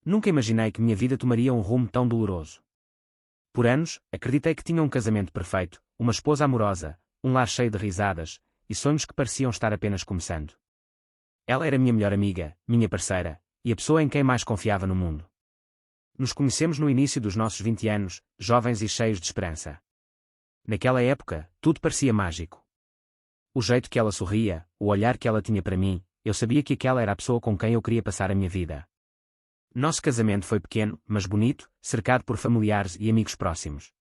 Nunca imaginei que minha vida tomaria um rumo tão doloroso. Por anos, acreditei que tinha um casamento perfeito, uma esposa amorosa, um lar cheio de risadas, e sonhos que pareciam estar apenas começando. Ela era minha melhor amiga, minha parceira, e a pessoa em quem mais confiava no mundo. Nos conhecemos no início dos nossos 20 anos, jovens e cheios de esperança. Naquela época, tudo parecia mágico. O jeito que ela sorria, o olhar que ela tinha para mim, eu sabia que aquela era a pessoa com quem eu queria passar a minha vida. Nosso casamento foi pequeno, mas bonito, cercado por familiares e amigos próximos.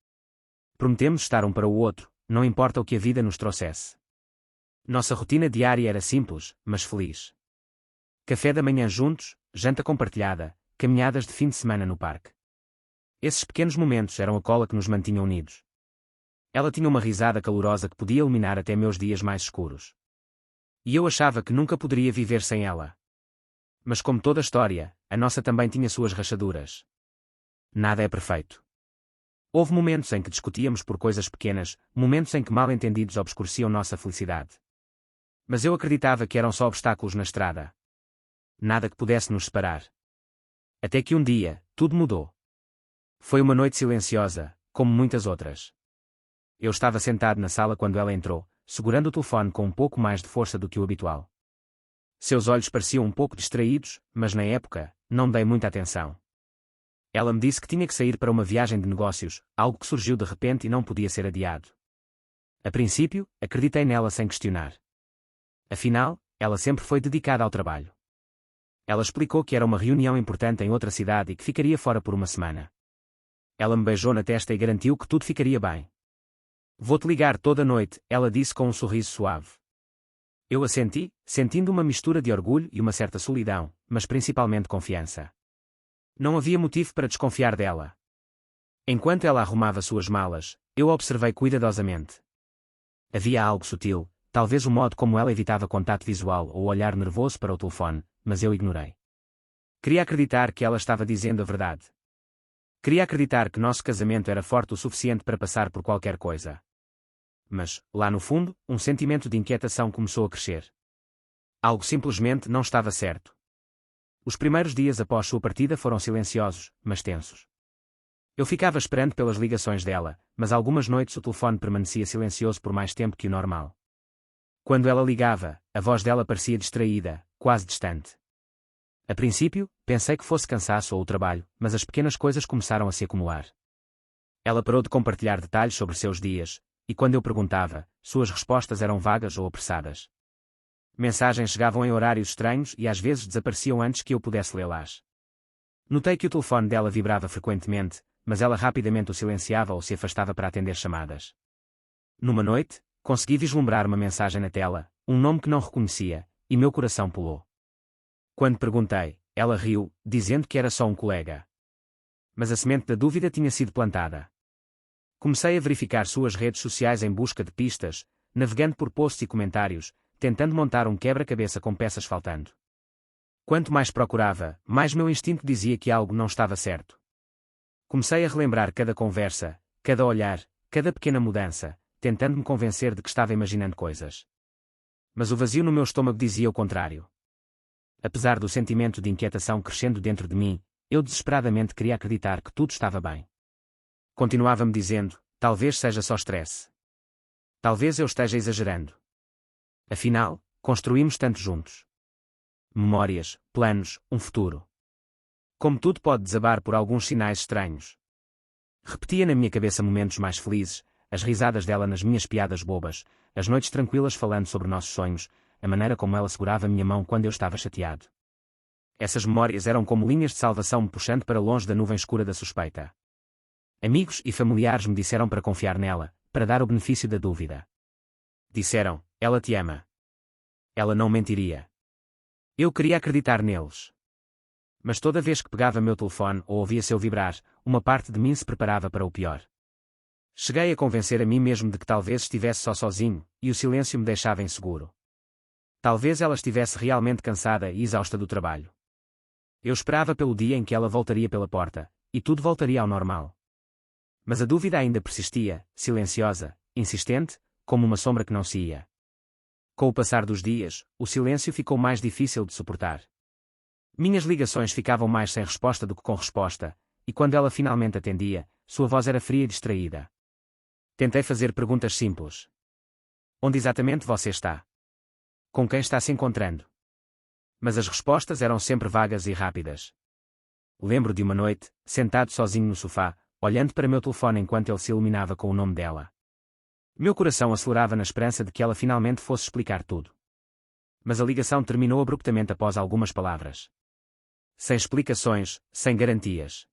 Prometemos estar um para o outro, não importa o que a vida nos trouxesse. Nossa rotina diária era simples, mas feliz. Café da manhã juntos, janta compartilhada, caminhadas de fim de semana no parque. Esses pequenos momentos eram a cola que nos mantinha unidos. Ela tinha uma risada calorosa que podia iluminar até meus dias mais escuros. E eu achava que nunca poderia viver sem ela. Mas como toda história, a nossa também tinha suas rachaduras. Nada é perfeito. Houve momentos em que discutíamos por coisas pequenas, momentos em que mal-entendidos obscureciam nossa felicidade. Mas eu acreditava que eram só obstáculos na estrada. Nada que pudesse nos separar. Até que um dia, tudo mudou. Foi uma noite silenciosa, como muitas outras. Eu estava sentado na sala quando ela entrou, segurando o telefone com um pouco mais de força do que o habitual. Seus olhos pareciam um pouco distraídos, mas na época, não dei muita atenção. Ela me disse que tinha que sair para uma viagem de negócios, algo que surgiu de repente e não podia ser adiado. A princípio, acreditei nela sem questionar. Afinal, ela sempre foi dedicada ao trabalho. Ela explicou que era uma reunião importante em outra cidade e que ficaria fora por uma semana. Ela me beijou na testa e garantiu que tudo ficaria bem. Vou-te ligar toda noite, ela disse com um sorriso suave. Eu assenti, sentindo uma mistura de orgulho e uma certa solidão, mas principalmente confiança. Não havia motivo para desconfiar dela. Enquanto ela arrumava suas malas, eu a observei cuidadosamente. Havia algo sutil, talvez o modo como ela evitava contato visual ou olhar nervoso para o telefone, mas eu ignorei. Queria acreditar que ela estava dizendo a verdade. Queria acreditar que nosso casamento era forte o suficiente para passar por qualquer coisa. Mas, lá no fundo, um sentimento de inquietação começou a crescer. Algo simplesmente não estava certo. Os primeiros dias após sua partida foram silenciosos, mas tensos. Eu ficava esperando pelas ligações dela, mas algumas noites o telefone permanecia silencioso por mais tempo que o normal. Quando ela ligava, a voz dela parecia distraída, quase distante. A princípio, pensei que fosse cansaço ou o trabalho, mas as pequenas coisas começaram a se acumular. Ela parou de compartilhar detalhes sobre seus dias, e quando eu perguntava, suas respostas eram vagas ou apressadas. Mensagens chegavam em horários estranhos e às vezes desapareciam antes que eu pudesse lê-las. Notei que o telefone dela vibrava frequentemente, mas ela rapidamente o silenciava ou se afastava para atender chamadas. Numa noite, consegui vislumbrar uma mensagem na tela, um nome que não reconhecia, e meu coração pulou. Quando perguntei, ela riu, dizendo que era só um colega. Mas a semente da dúvida tinha sido plantada. Comecei a verificar suas redes sociais em busca de pistas, navegando por posts e comentários, tentando montar um quebra-cabeça com peças faltando. Quanto mais procurava, mais meu instinto dizia que algo não estava certo. Comecei a relembrar cada conversa, cada olhar, cada pequena mudança, tentando me convencer de que estava imaginando coisas. Mas o vazio no meu estômago dizia o contrário. Apesar do sentimento de inquietação crescendo dentro de mim, eu desesperadamente queria acreditar que tudo estava bem. Continuava-me dizendo, talvez seja só stress. Talvez eu esteja exagerando. Afinal, construímos tanto juntos. Memórias, planos, um futuro. Como tudo pode desabar por alguns sinais estranhos. Repetia na minha cabeça momentos mais felizes, as risadas dela nas minhas piadas bobas, as noites tranquilas falando sobre nossos sonhos, a maneira como ela segurava minha mão quando eu estava chateado. Essas memórias eram como linhas de salvação me puxando para longe da nuvem escura da suspeita. Amigos e familiares me disseram para confiar nela, para dar o benefício da dúvida. Disseram, ela te ama. Ela não mentiria. Eu queria acreditar neles. Mas toda vez que pegava meu telefone ou ouvia seu vibrar, uma parte de mim se preparava para o pior. Cheguei a convencer a mim mesmo de que talvez estivesse só sozinho, e o silêncio me deixava inseguro. Talvez ela estivesse realmente cansada e exausta do trabalho. Eu esperava pelo dia em que ela voltaria pela porta, e tudo voltaria ao normal. Mas a dúvida ainda persistia, silenciosa, insistente, como uma sombra que não se ia. Com o passar dos dias, o silêncio ficou mais difícil de suportar. Minhas ligações ficavam mais sem resposta do que com resposta, e quando ela finalmente atendia, sua voz era fria e distraída. Tentei fazer perguntas simples. Onde exatamente você está? Com quem está se encontrando? Mas as respostas eram sempre vagas e rápidas. Lembro de uma noite, sentado sozinho no sofá, olhando para meu telefone enquanto ele se iluminava com o nome dela. Meu coração acelerava na esperança de que ela finalmente fosse explicar tudo. Mas a ligação terminou abruptamente após algumas palavras. Sem explicações, sem garantias.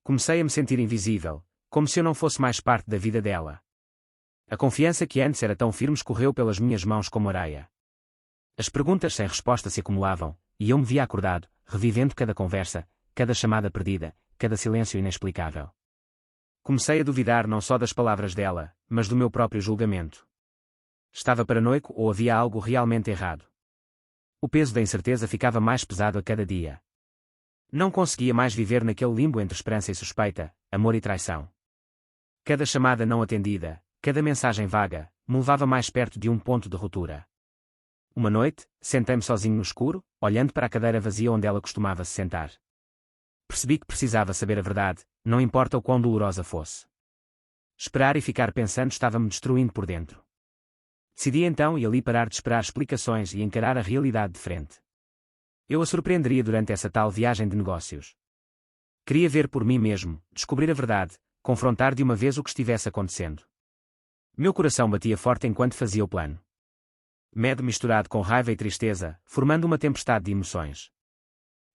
Comecei a me sentir invisível, como se eu não fosse mais parte da vida dela. A confiança que antes era tão firme escorreu pelas minhas mãos como areia. As perguntas sem resposta se acumulavam, e eu me via acordado, revivendo cada conversa, cada chamada perdida, cada silêncio inexplicável. Comecei a duvidar não só das palavras dela, mas do meu próprio julgamento. Estava paranoico ou havia algo realmente errado? O peso da incerteza ficava mais pesado a cada dia. Não conseguia mais viver naquele limbo entre esperança e suspeita, amor e traição. Cada chamada não atendida, cada mensagem vaga, me levava mais perto de um ponto de ruptura. Uma noite, sentei-me sozinho no escuro, olhando para a cadeira vazia onde ela costumava se sentar. Percebi que precisava saber a verdade, não importa o quão dolorosa fosse. Esperar e ficar pensando estava-me destruindo por dentro. Decidi então ir ali parar de esperar explicações e encarar a realidade de frente. Eu a surpreenderia durante essa tal viagem de negócios. Queria ver por mim mesmo, descobrir a verdade, confrontar de uma vez o que estivesse acontecendo. Meu coração batia forte enquanto fazia o plano. Medo misturado com raiva e tristeza, formando uma tempestade de emoções.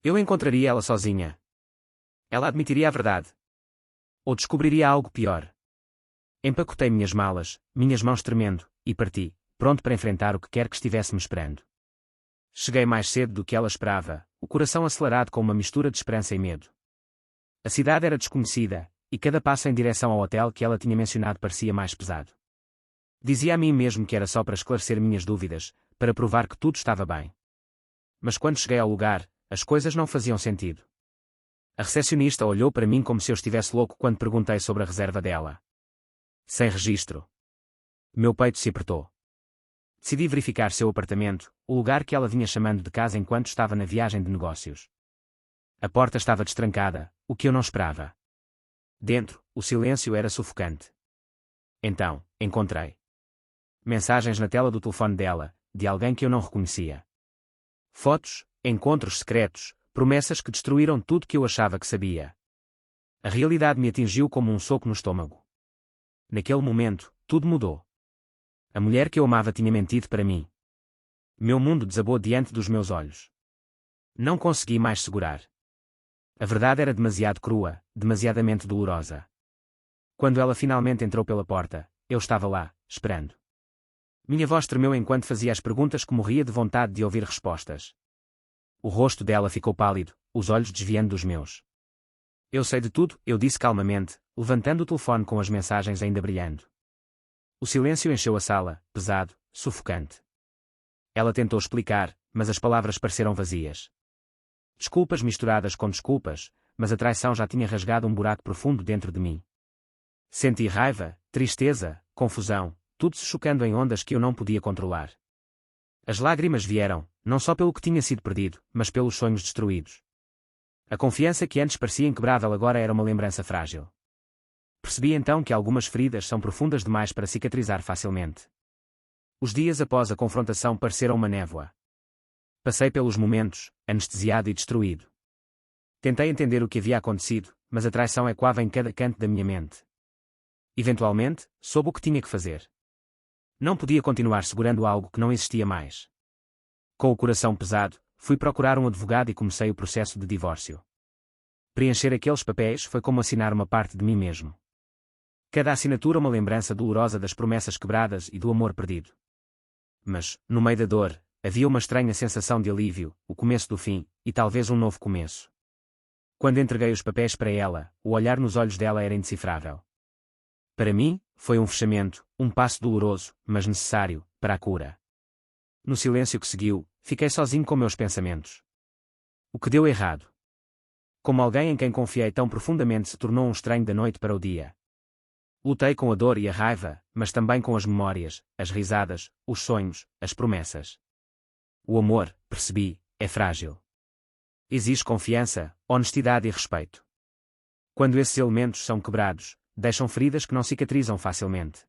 Eu encontraria ela sozinha. Ela admitiria a verdade. Ou descobriria algo pior. Empacotei minhas malas, minhas mãos tremendo, e parti, pronto para enfrentar o que quer que estivesse me esperando. Cheguei mais cedo do que ela esperava, o coração acelerado com uma mistura de esperança e medo. A cidade era desconhecida, e cada passo em direção ao hotel que ela tinha mencionado parecia mais pesado. Dizia a mim mesmo que era só para esclarecer minhas dúvidas, para provar que tudo estava bem. Mas quando cheguei ao lugar, as coisas não faziam sentido. A recepcionista olhou para mim como se eu estivesse louco quando perguntei sobre a reserva dela. Sem registro. Meu peito se apertou. Decidi verificar seu apartamento, o lugar que ela vinha chamando de casa enquanto estava na viagem de negócios. A porta estava destrancada, o que eu não esperava. Dentro, o silêncio era sufocante. Então, encontrei mensagens na tela do telefone dela, de alguém que eu não reconhecia. Fotos, encontros secretos, promessas que destruíram tudo que eu achava que sabia. A realidade me atingiu como um soco no estômago. Naquele momento, tudo mudou. A mulher que eu amava tinha mentido para mim. Meu mundo desabou diante dos meus olhos. Não consegui mais segurar. A verdade era demasiado crua, demasiadamente dolorosa. Quando ela finalmente entrou pela porta, eu estava lá, esperando. Minha voz tremeu enquanto fazia as perguntas que morria de vontade de ouvir respostas. O rosto dela ficou pálido, os olhos desviando dos meus. Eu sei de tudo, eu disse calmamente, levantando o telefone com as mensagens ainda brilhando. O silêncio encheu a sala, pesado, sufocante. Ela tentou explicar, mas as palavras pareceram vazias. Desculpas misturadas com desculpas, mas a traição já tinha rasgado um buraco profundo dentro de mim. Senti raiva, tristeza, confusão, tudo se chocando em ondas que eu não podia controlar. As lágrimas vieram, não só pelo que tinha sido perdido, mas pelos sonhos destruídos. A confiança que antes parecia inquebrável agora era uma lembrança frágil. Percebi então que algumas feridas são profundas demais para cicatrizar facilmente. Os dias após a confrontação pareceram uma névoa. Passei pelos momentos, anestesiado e destruído. Tentei entender o que havia acontecido, mas a traição ecoava em cada canto da minha mente. Eventualmente, soube o que tinha que fazer. Não podia continuar segurando algo que não existia mais. Com o coração pesado, fui procurar um advogado e comecei o processo de divórcio. Preencher aqueles papéis foi como assinar uma parte de mim mesmo. Cada assinatura uma lembrança dolorosa das promessas quebradas e do amor perdido. Mas, no meio da dor, havia uma estranha sensação de alívio, o começo do fim, e talvez um novo começo. Quando entreguei os papéis para ela, o olhar nos olhos dela era indecifrável. Para mim, foi um fechamento, um passo doloroso, mas necessário, para a cura. No silêncio que seguiu, fiquei sozinho com meus pensamentos. O que deu errado? Como alguém em quem confiei tão profundamente se tornou um estranho da noite para o dia. Lutei com a dor e a raiva, mas também com as memórias, as risadas, os sonhos, as promessas. O amor, percebi, é frágil. Exige confiança, honestidade e respeito. Quando esses elementos são quebrados, deixam feridas que não cicatrizam facilmente.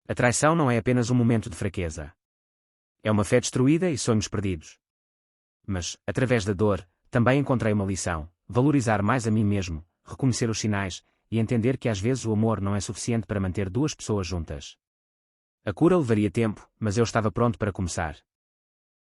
A traição não é apenas um momento de fraqueza. É uma fé destruída e sonhos perdidos. Mas, através da dor, também encontrei uma lição: valorizar mais a mim mesmo, reconhecer os sinais, e entender que às vezes o amor não é suficiente para manter duas pessoas juntas. A cura levaria tempo, mas eu estava pronto para começar.